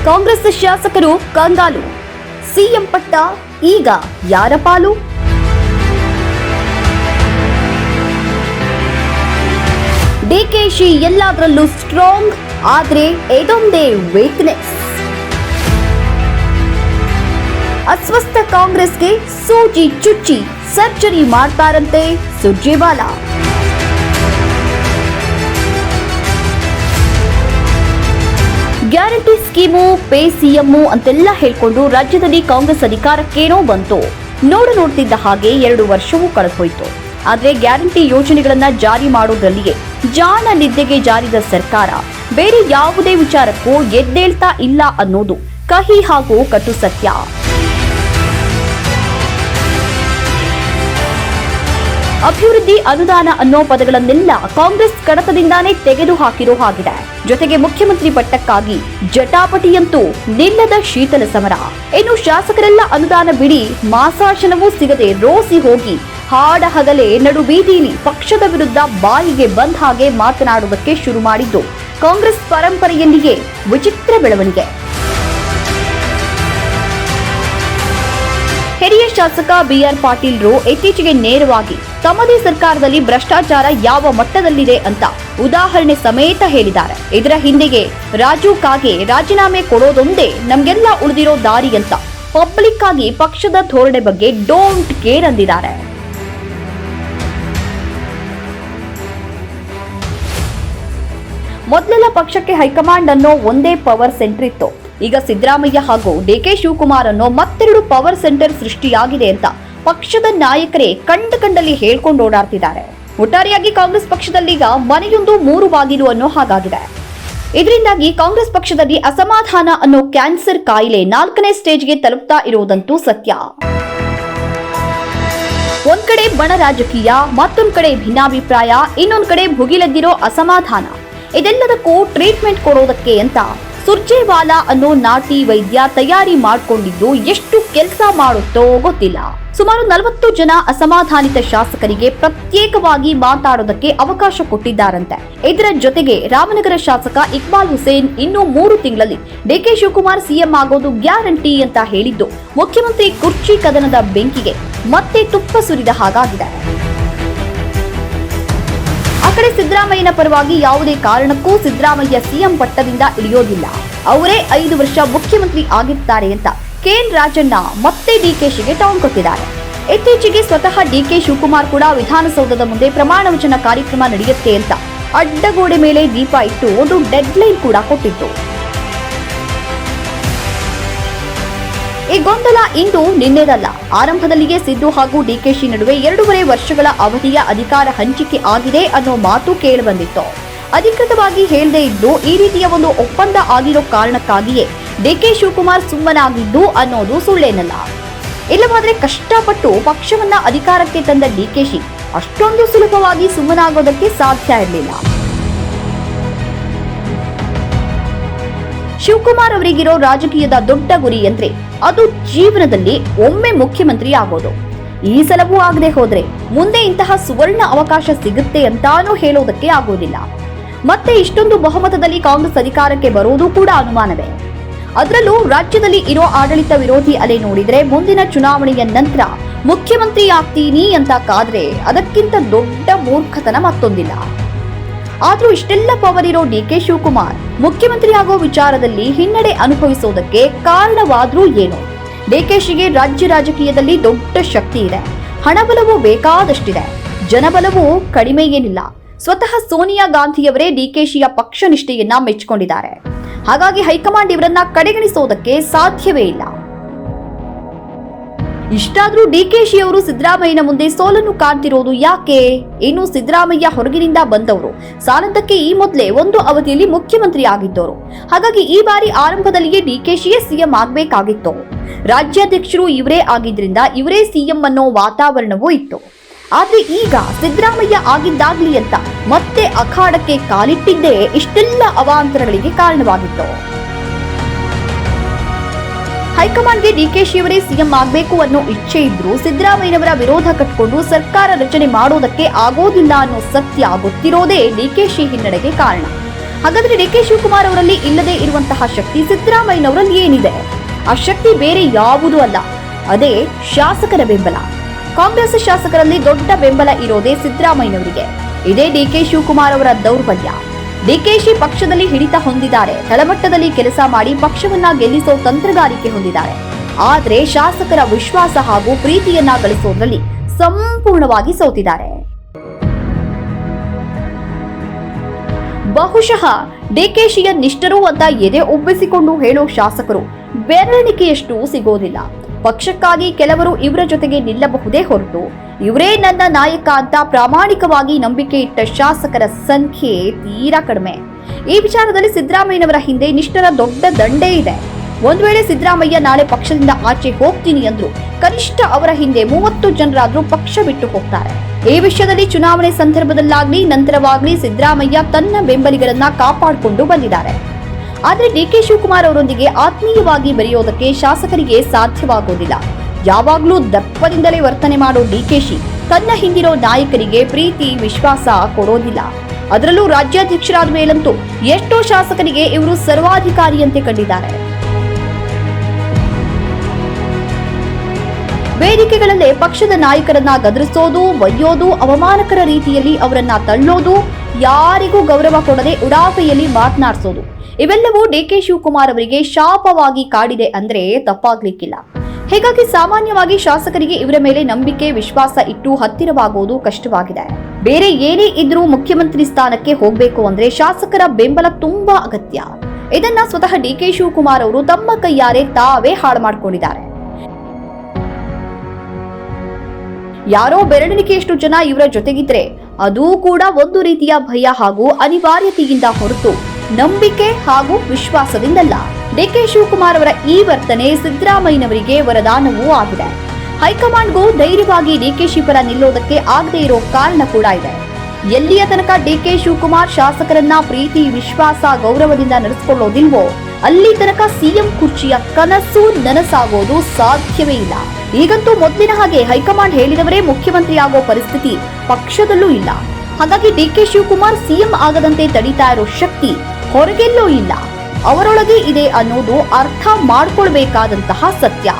ಕಾಂಗ್ರೆಸ್ ಶಾಸಕರು ಕಂಗಾಲು. ಸಿಎಂ ಪಟ್ಟ ಈಗ ಯಾರ ಪಾಲು? ಡಿಕೆಶಿ ಎಲ್ಲದರಲ್ಲೂ ಸ್ಟ್ರಾಂಗ್, ಆದ್ರೆ ಇದೊಂದೇ ವೀಕ್ನೆಸ್. ಅಸ್ವಸ್ಥ ಕಾಂಗ್ರೆಸ್ಗೆ ಸೂಜಿ ಚುಚ್ಚಿ ಸರ್ಜರಿ ಮಾಡ್ತಾರಂತೆ Surjewala. Guarantee scheme, pay CM ಅಂತೆಲ್ಲ ಹೇಳ್ಕೊಂಡು ರಾಜ್ಯದಲ್ಲಿ ಕಾಂಗ್ರೆಸ್ ಅಧಿಕಾರಕ್ಕೇನೋ ಬಂತು. ನೋಡ್ತಿದ್ದ ಹಾಗೆ 2 ವರ್ಷವೂ ಕಳೆದೋಯ್ತು. ಆದ್ರೆ ಗ್ಯಾರಂಟಿ ಯೋಜನೆಗಳನ್ನ ಜಾರಿ ಮಾಡೋದ್ರಲ್ಲಿಯೇ ಜಾಣ ನಿದ್ದೆಗೆ ಜಾರಿದ ಸರ್ಕಾರ ಬೇರೆ ಯಾವುದೇ ವಿಚಾರಕ್ಕೂ ಎದ್ದೇಳ್ತಾ ಇಲ್ಲ ಅನ್ನೋದು ಕಹಿ ಹಾಗೂ ಕಟು ಸತ್ಯ. ಅಭಿವೃದ್ಧಿ, ಅನುದಾನ ಅನ್ನೋ ಪದಗಳನ್ನೆಲ್ಲ ಕಾಂಗ್ರೆಸ್ ಕಡತದಿಂದಾನೇ ತೆಗೆದು ಹಾಕಿರೋ ಹಾಗಿದೆ. ಜೊತೆಗೆ ಮುಖ್ಯಮಂತ್ರಿ ಪಟ್ಟಕ್ಕಾಗಿ ಜಟಾಪಟಿಯಂತೂ ನಿಲ್ಲದ ಶೀತಲ ಸಮರ. ಇನ್ನು ಶಾಸಕರೆಲ್ಲ ಅನುದಾನ ಬಿಡಿ, ಮಾಸಾಶನವೂ ಸಿಗದೆ ರೋಸಿ ಹೋಗಿ ಹಾಡ ಹಗಲೇ ನಡು ಬೀದಿಲಿ ಪಕ್ಷದ ವಿರುದ್ಧ ಬಾಯಿಗೆ ಬಂದ ಹಾಗೆ ಮಾತನಾಡುವುದಕ್ಕೆ ಶುರು ಮಾಡಿದ್ದು ಕಾಂಗ್ರೆಸ್ ಪರಂಪರೆಯಲ್ಲಿಯೇ ವಿಚಿತ್ರ ಬೆಳವಣಿಗೆ. ಹಿರಿಯ ಶಾಸಕ ಬಿಆರ್ ಪಾಟೀಲ್ರು ಇತ್ತೀಚೆಗೆ ನೇರವಾಗಿ ತಮ್ಮದೇ ಸರ್ಕಾರದಲ್ಲಿ ಭ್ರಷ್ಟಾಚಾರ ಯಾವ ಮಟ್ಟದಲ್ಲಿದೆ ಅಂತ ಉದಾಹರಣೆ ಸಮೇತ ಹೇಳಿದ್ದಾರೆ. ಇದರ ಹಿಂದೆಗೆ ರಾಜು ಕಾಗೆ ರಾಜೀನಾಮೆ ಕೊಡೋದೊಂದೇ ನಮ್ಗೆಲ್ಲ ಉಳಿದಿರೋ ದಾರಿ ಅಂತ ಪಬ್ಲಿಕ್ ಆಗಿ ಪಕ್ಷದ ಧೋರಣೆ ಬಗ್ಗೆ ಡೋಂಟ್ ಕೇರ್ ಅಂದಿದ್ದಾರೆ. ಮೊದಲೆಲ್ಲ ಪಕ್ಷಕ್ಕೆ ಹೈಕಮಾಂಡ್ ಅನ್ನೋ ಒಂದೇ ಪವರ್ ಸೆಂಟರ್ ಇತ್ತು. ಈಗ ಸಿದ್ದರಾಮಯ್ಯ ಹಾಗೂ ಡಿಕೆ ಶಿವಕುಮಾರ್ ಅನ್ನೋ ಮತ್ತೆರಡು ಪವರ್ ಸೆಂಟರ್ ಸೃಷ್ಟಿಯಾಗಿದೆ ಅಂತ ಪಕ್ಷದ ನಾಯಕರೇ ಕಂಡಲ್ಲಿ ಹೇಳ್ಕೊಂಡು ಓಡಾಡ್ತಿದ್ದಾರೆ. ಒಟ್ಟಾರೆಯಾಗಿ ಕಾಂಗ್ರೆಸ್ ಪಕ್ಷದಲ್ಲೀಗ ಮನೆಯೊಂದು 3 ಬಾಗಿಲು ಅನ್ನೋ ಹಾಗಾಗಿದೆ. ಇದರಿಂದಾಗಿ ಕಾಂಗ್ರೆಸ್ ಪಕ್ಷದಲ್ಲಿ ಅಸಮಾಧಾನ ಅನ್ನೋ ಕ್ಯಾನ್ಸರ್ ಕಾಯಿಲೆ 4ನೇ ಸ್ಟೇಜ್ಗೆ ತಲುಪ್ತಾ ಇರುವುದಂತೂ ಸತ್ಯ. ಒಂದ್ ಕಡೆ ಬಣ ರಾಜಕೀಯ, ಮತ್ತೊಂದ್ ಕಡೆ ಭಿನ್ನಾಭಿಪ್ರಾಯ, ಇನ್ನೊಂದ್ ಕಡೆ ಭುಗಿಲೆದ್ದಿರೋ ಅಸಮಾಧಾನ. ಇದೆಲ್ಲದಕ್ಕೂ ಟ್ರೀಟ್ಮೆಂಟ್ ಕೊಡೋದಕ್ಕೆ ಅಂತ ಸುರ್ಜೇವಾಲಾ ಅನ್ನೋ ನಾಟಿ ವೈದ್ಯ ತಯಾರಿ ಮಾಡಿಕೊಂಡಿದ್ದು ಎಷ್ಟು ಕೆಲಸ ಮಾಡುತ್ತೋ ಗೊತ್ತಿಲ್ಲ. ಸುಮಾರು 40 ಜನ ಅಸಮಾಧಾನಿತ ಶಾಸಕರಿಗೆ ಪ್ರತ್ಯೇಕವಾಗಿ ಮಾತಾಡೋದಕ್ಕೆ ಅವಕಾಶ ಕೊಟ್ಟಿದ್ದಾರಂತೆ. ಇದರ ಜೊತೆಗೆ ರಾಮನಗರ ಶಾಸಕ ಇಕ್ಬಾಲ್ ಹುಸೇನ್ ಇನ್ನೂ 3 ತಿಂಗಳಲ್ಲಿ ಡಿಕೆ ಶಿವಕುಮಾರ್ ಸಿಎಂ ಆಗೋದು ಗ್ಯಾರಂಟಿ ಅಂತ ಹೇಳಿದ್ದು ಮುಖ್ಯಮಂತ್ರಿ ಕುರ್ಚಿ ಕದನದ ಬೆಂಕಿಗೆ ಮತ್ತೆ ತುಪ್ಪ ಸುರಿದ ಹಾಗಾಗಿದೆ. ಆ ಕಡೆ ಸಿದ್ದರಾಮಯ್ಯನ ಪರವಾಗಿ ಯಾವುದೇ ಕಾರಣಕ್ಕೂ ಸಿದ್ದರಾಮಯ್ಯ ಸಿಎಂ ಪಟ್ಟದಿಂದ ಇಳಿಯೋದಿಲ್ಲ, ಅವರೇ 5 ವರ್ಷ ಮುಖ್ಯಮಂತ್ರಿ ಆಗಿರ್ತಾರೆ ಅಂತ ಕೆಎನ್ ರಾಜಣ್ಣ ಮತ್ತೆ ಡಿಕೆಶಿಗೆ ಟಾಂಗ್ ಕೊಟ್ಟಿದ್ದಾರೆ. ಇತ್ತೀಚೆಗೆ ಸ್ವತಃ ಡಿಕೆ ಶಿವಕುಮಾರ್ ಕೂಡ ವಿಧಾನಸೌಧದ ಮುಂದೆ ಪ್ರಮಾಣ ವಚನ ಕಾರ್ಯಕ್ರಮ ನಡೆಯುತ್ತೆ ಅಂತ ಅಡ್ಡಗೋಡೆ ಮೇಲೆ ದೀಪ ಇಟ್ಟು ಒಂದು ಡೆಡ್ ಲೈನ್ ಕೂಡ ಕೊಟ್ಟಿತ್ತು. ಈ ಗೊಂದಲ ಇಂದು ನಿನ್ನೆದಲ್ಲ. ಆರಂಭದಲ್ಲಿಯೇ ಸಿದ್ದು ಹಾಗೂ ಡಿಕೆಶಿ ನಡುವೆ 2.5 ವರ್ಷಗಳ ಅವಧಿಯ ಅಧಿಕಾರ ಹಂಚಿಕೆ ಆಗಿದೆ ಅನ್ನೋ ಮಾತು ಕೇಳಿಬಂದಿತ್ತು. ಅಧಿಕೃತವಾಗಿ ಹೇಳದೇ ಇದ್ದು ಈ ರೀತಿಯ ಒಂದು ಒಪ್ಪಂದ ಆಗಿರೋ ಕಾರಣಕ್ಕಾಗಿಯೇ ಡಿಕೆ ಶಿವಕುಮಾರ್ ಸುಮ್ಮನಾಗಿದ್ದು ಅನ್ನೋದು ಸುಳ್ಳೇನಲ್ಲ. ಇಲ್ಲವಾದ್ರೆ ಕಷ್ಟಪಟ್ಟು ಪಕ್ಷವನ್ನ ಅಧಿಕಾರಕ್ಕೆ ತಂದ ಡಿಕೆಶಿ ಅಷ್ಟೊಂದು ಸುಲಭವಾಗಿ ಸುಮ್ಮನಾಗೋದಕ್ಕೆ ಸಾಧ್ಯ ಇರಲಿಲ್ಲ. ಶಿವಕುಮಾರ್ ಅವರಿಗಿರೋ ರಾಜಕೀಯದ ದೊಡ್ಡ ಗುರಿ ಅಂದ್ರೆ ಅದು ಜೀವನದಲ್ಲಿ ಒಮ್ಮೆ ಮುಖ್ಯಮಂತ್ರಿ ಆಗೋದು. ಈ ಸಲವೂ ಆಗದೆ ಹೋದ್ರೆ ಮುಂದೆ ಇಂತಹ ಸುವರ್ಣ ಅವಕಾಶ ಸಿಗುತ್ತೆ ಅಂತಾನೂ ಹೇಳೋದಕ್ಕೆ ಆಗೋದಿಲ್ಲ. ಮತ್ತೆ ಇಷ್ಟೊಂದು ಬಹುಮತದಲ್ಲಿ ಕಾಂಗ್ರೆಸ್ ಅಧಿಕಾರಕ್ಕೆ ಬರೋದು ಕೂಡ ಅನುಮಾನವೇ. ಅದರಲ್ಲೂ ರಾಜ್ಯದಲ್ಲಿ ಇರೋ ಆಡಳಿತ ವಿರೋಧಿ ಅಲೆ ನೋಡಿದ್ರೆ ಮುಂದಿನ ಚುನಾವಣೆಯ ನಂತರ ಮುಖ್ಯಮಂತ್ರಿ ಆಗ್ತೀನಿ ಅಂತ ಕಾದ್ರೆ ಅದಕ್ಕಿಂತ ದೊಡ್ಡ ಮೂರ್ಖತನ ಮತ್ತೊಂದಿಲ್ಲ. ಆದ್ರೂ ಇಷ್ಟೆಲ್ಲ ಪವರ್ ಇರೋ ಡಿಕೆ ಶಿವಕುಮಾರ್ ಮುಖ್ಯಮಂತ್ರಿ ಆಗೋ ವಿಚಾರದಲ್ಲಿ ಹಿನ್ನಡೆ ಅನುಭವಿಸೋದಕ್ಕೆ ಕಾರಣವಾದ್ರೂ ಏನು? ಡಿಕೆಶಿಗೆ ರಾಜ್ಯ ರಾಜಕೀಯದಲ್ಲಿ ದೊಡ್ಡ ಶಕ್ತಿ ಇದೆ, ಹಣಬಲವೂ ಬೇಕಾದಷ್ಟಿದೆ, ಜನಬಲವೂ ಕಡಿಮೆ ಏನಿಲ್ಲ. ಸ್ವತಃ ಸೋನಿಯಾ ಗಾಂಧಿಯವರೇ ಡಿಕೆಶಿಯ ಪಕ್ಷ ನಿಷ್ಠೆಯನ್ನ ಮೆಚ್ಚಿಕೊಂಡಿದ್ದಾರೆ. ಹಾಗಾಗಿ ಹೈಕಮಾಂಡ್ ಇವರನ್ನ ಕಡೆಗಣಿಸೋದಕ್ಕೆ ಸಾಧ್ಯವೇ ಇಲ್ಲ. ಇಷ್ಟಾದ್ರೂ ಡಿಕೆಶಿ ಅವರು ಸಿದ್ದರಾಮಯ್ಯನ ಮುಂದೆ ಸೋಲನ್ನು ಕಾಣ್ತಿರೋದು ಯಾಕೆ? ಇನ್ನು ಸಿದ್ದರಾಮಯ್ಯ ಹೊರಗಿನಿಂದ ಬಂದವರು, ಸಾಲದ್ದಕ್ಕೆ ಈ ಮೊದಲೇ ಒಂದು ಅವಧಿಯಲ್ಲಿ ಮುಖ್ಯಮಂತ್ರಿ ಆಗಿದ್ದವರು. ಹಾಗಾಗಿ ಈ ಬಾರಿ ಆರಂಭದಲ್ಲಿಯೇ ಡಿಕೆಶಿಯೇ ಸಿಎಂ ಆಗ್ಬೇಕಾಗಿತ್ತು. ರಾಜ್ಯಾಧ್ಯಕ್ಷರು ಇವರೇ ಆಗಿದ್ರಿಂದ ಇವರೇ ಸಿಎಂ ಅನ್ನೋ ವಾತಾವರಣವೂ ಇತ್ತು. ಆದ್ರೆ ಈಗ ಸಿದ್ದರಾಮಯ್ಯ ಆಗಿದ್ದಾಗ್ಲಿ ಅಂತ ಮತ್ತೆ ಅಖಾಡಕ್ಕೆ ಕಾಲಿಟ್ಟಿದ್ದೇ ಇಷ್ಟೆಲ್ಲ ಅವಾಂತರಗಳಿಗೆ ಕಾರಣವಾಗಿತ್ತು. ಹೈಕಮಾಂಡ್ಗೆ ಡಿಕೆಶಿಯವರೇ ಸಿಎಂ ಆಗಬೇಕು ಅನ್ನೋ ಇಚ್ಛೆ ಇದ್ರೂ ಸಿದ್ದರಾಮಯ್ಯನವರ ವಿರೋಧ ಕಟ್ಟಿಕೊಂಡು ಸರ್ಕಾರ ರಚನೆ ಮಾಡೋದಕ್ಕೆ ಆಗೋದಿಲ್ಲ ಅನ್ನೋ ಸತ್ಯ ಗೊತ್ತಿರೋದೇ ಡಿಕೆಶಿ ಹಿನ್ನಡೆಗೆ ಕಾರಣ. ಹಾಗಾದ್ರೆ ಡಿ ಕೆ ಶಿವಕುಮಾರ್ ಅವರಲ್ಲಿ ಇಲ್ಲದೆ ಇರುವಂತಹ ಶಕ್ತಿ ಸಿದ್ದರಾಮಯ್ಯನವರಲ್ಲಿ ಏನಿದೆ? ಆ ಶಕ್ತಿ ಬೇರೆ ಯಾವುದೂ ಅಲ್ಲ, ಅದೇ ಶಾಸಕರ ಬೆಂಬಲ. ಕಾಂಗ್ರೆಸ್ ಶಾಸಕರಲ್ಲಿ ದೊಡ್ಡ ಬೆಂಬಲ ಇರೋದೇ ಸಿದ್ದರಾಮಯ್ಯನವರಿಗೆ. ಇದೇ ಡಿ ಕೆ ಶಿವಕುಮಾರ್ ಅವರ ದೌರ್ಬಲ್ಯ. ಡಿಕೆಶಿ ಪಕ್ಷದಲ್ಲಿ ಹಿಡಿತ ಹೊಂದಿದ್ದಾರೆ, ತಳಮಟ್ಟದಲ್ಲಿ ಕೆಲಸ ಮಾಡಿ ಪಕ್ಷವನ್ನ ಗೆಲ್ಲಿಸೋ ತಂತ್ರಗಾರಿಕೆ ಹೊಂದಿದ್ದಾರೆ. ಆದ್ರೆ ಶಾಸಕರ ವಿಶ್ವಾಸ ಹಾಗೂ ಪ್ರೀತಿಯನ್ನ ಗಳಿಸೋದ್ರಲ್ಲಿ ಸಂಪೂರ್ಣವಾಗಿ ಸೋತಿದ್ದಾರೆ. ಬಹುಶಃ ಡಿಕೆಶಿಯ ನಿಷ್ಠರು ಅಂತ ಎದೆ ಉಬ್ಬಿಸಿಕೊಂಡು ಹೇಳೋ ಶಾಸಕರು ಬೆರಳಿಕೆಯಷ್ಟು ಸಿಗೋದಿಲ್ಲ. ಪಕ್ಷಕ್ಕಾಗಿ ಕೆಲವರು ಇವರ ಜೊತೆಗೆ ನಿಲ್ಲಬಹುದೇ ಹೊರತು ಇವರೇ ನನ್ನ ನಾಯಕ ಅಂತ ಪ್ರಾಮಾಣಿಕವಾಗಿ ನಂಬಿಕೆ ಇಟ್ಟ ಶಾಸಕರ ಸಂಖ್ಯೆ ತೀರಾ ಕಡಿಮೆ. ಈ ವಿಚಾರದಲ್ಲಿ ಸಿದ್ದರಾಮಯ್ಯನವರ ಹಿಂದೆ ನಿಷ್ಠರ ದೊಡ್ಡ ದಂಡೇ ಇದೆ. ಒಂದ್ ವೇಳೆ ಸಿದ್ದರಾಮಯ್ಯ ನಾಳೆ ಪಕ್ಷದಿಂದ ಆಚೆ ಹೋಗ್ತೀನಿ ಅಂದ್ರು ಕನಿಷ್ಠ ಅವರ ಹಿಂದೆ 30 ಜನರಾದ್ರೂ ಪಕ್ಷ ಬಿಟ್ಟು ಹೋಗ್ತಾರೆ. ಈ ವಿಷಯದಲ್ಲಿ ಚುನಾವಣೆ ಸಂದರ್ಭದಲ್ಲಾಗ್ಲಿ ನಂತರವಾಗ್ಲಿ ಸಿದ್ದರಾಮಯ್ಯ ತನ್ನ ಬೆಂಬಲಿಗರನ್ನ ಕಾಪಾಡಿಕೊಂಡು ಬಂದಿದ್ದಾರೆ. ಆದ್ರೆ ಡಿ ಕೆ ಶಿವಕುಮಾರ್ ಅವರೊಂದಿಗೆ ಆತ್ಮೀಯವಾಗಿ ಬೆರೆಯೋದಕ್ಕೆ ಶಾಸಕರಿಗೆ ಸಾಧ್ಯವಾಗೋದಿಲ್ಲ. ಯಾವಾಗ್ಲೂ ದಪ್ಪದಿಂದಲೇ ವರ್ತನೆ ಮಾಡೋ ಡಿಕೆಶಿ ತನ್ನ ಹಿಂದಿರೋ ನಾಯಕರಿಗೆ ಪ್ರೀತಿ ವಿಶ್ವಾಸ ಕೊಡೋದಿಲ್ಲ. ಅದರಲ್ಲೂ ರಾಜ್ಯಾಧ್ಯಕ್ಷರಾದ ಮೇಲಂತೂ ಎಷ್ಟೋ ಶಾಸಕರಿಗೆ ಇವರು ಸರ್ವಾಧಿಕಾರಿಯಂತೆ ಕಂಡಿದ್ದಾರೆ. ವೇದಿಕೆಗಳಲ್ಲೇ ಪಕ್ಷದ ನಾಯಕರನ್ನ ಗದರಿಸೋದು, ಬೈಯೋದು, ಅವಮಾನಕರ ರೀತಿಯಲ್ಲಿ ಅವರನ್ನ ತಳ್ಳೋದು, ಯಾರಿಗೂ ಗೌರವ ಕೊಡದೆ ಉಡಾಫೆಯಲ್ಲಿ ಮಾತನಾಡಿಸೋದು, ಇವೆಲ್ಲವೂ ಡಿ ಕೆ ಶಿವಕುಮಾರ್ ಅವರಿಗೆ ಶಾಪವಾಗಿ ಕಾಡಿದೆ ಅಂದ್ರೆ ತಪ್ಪಾಗ್ಲಿಕ್ಕಿಲ್ಲ. ಹೀಗಾಗಿ ಸಾಮಾನ್ಯವಾಗಿ ಶಾಸಕರಿಗೆ ಇವರ ಮೇಲೆ ನಂಬಿಕೆ ವಿಶ್ವಾಸ ಇಟ್ಟು ಹತ್ತಿರವಾಗುವುದು ಕಷ್ಟವಾಗಿದೆ. ಬೇರೆ ಏನೇ ಇದ್ರೂ ಮುಖ್ಯಮಂತ್ರಿ ಸ್ಥಾನಕ್ಕೆ ಹೋಗ್ಬೇಕು ಅಂದ್ರೆ ಶಾಸಕರ ಬೆಂಬಲ ತುಂಬಾ ಅಗತ್ಯ. ಇದನ್ನ ಸ್ವತಃ ಡಿ ಕೆ ಶಿವಕುಮಾರ್ ಅವರು ತಮ್ಮ ಕೈಯಾರೆ ತಾವೇ ಹಾಳು ಮಾಡಿಕೊಂಡಿದ್ದಾರೆ. ಯಾರೋ ಬೆರಳಿಕೆಯಷ್ಟು ಜನ ಇವರ ಜೊತೆಗಿದ್ರೆ ಅದೂ ಕೂಡ ಒಂದು ರೀತಿಯ ಭಯ ಹಾಗೂ ಅನಿವಾರ್ಯತೆಯಿಂದ ಹೊರತು ನಂಬಿಕೆ ಹಾಗೂ ವಿಶ್ವಾಸದಿಂದಲ್ಲ. ಡಿ ಕೆ ಶಿವಕುಮಾರ್ ಅವರ ಈ ವರ್ತನೆ ಸಿದ್ದರಾಮಯ್ಯನವರಿಗೆ ವರದಾನವೂ ಆಗಿದೆ. ಹೈಕಮಾಂಡ್ಗೂ ಧೈರ್ಯವಾಗಿ ಡಿಕೆಶಿ ಪರ ನಿಲ್ಲೋದಕ್ಕೆ ಆಗದೆ ಇರೋ ಕಾರಣ ಕೂಡ ಇದೆ. ಎಲ್ಲಿಯ ತನಕ ಡಿ ಕೆ ಶಿವಕುಮಾರ್ ಶಾಸಕರನ್ನ ಪ್ರೀತಿ ವಿಶ್ವಾಸ ಗೌರವದಿಂದ ನಡೆಸಿಕೊಳ್ಳೋದಿಲ್ವೋ ಅಲ್ಲಿ ತನಕ ಸಿಎಂ ಕುರ್ಚಿಯ ಕನಸು ನನಸಾಗೋದು ಸಾಧ್ಯವೇ ಇಲ್ಲ. ಈಗಂತೂ ಮೊದಲಿನ ಹಾಗೆ ಹೈಕಮಾಂಡ್ ಹೇಳಿದವರೇ ಮುಖ್ಯಮಂತ್ರಿ ಆಗೋ ಪರಿಸ್ಥಿತಿ ಪಕ್ಷದಲ್ಲೂ ಇಲ್ಲ. ಹಾಗಾಗಿ ಡಿ ಕೆ ಶಿವಕುಮಾರ್ ಸಿಎಂ ಆಗದಂತೆ ತಡೀತಾ ಇರೋ ಶಕ್ತಿ ಹೊರಗೆಲ್ಲೋ ಇಲ್ಲ, ಅವರೊಳಗೆ ಇದೆ ಅನ್ನೋದು ಅರ್ಥ ಮಾಡ್ಕೊಳ್ಬೇಕಾದಂತಹ ಸತ್ಯ.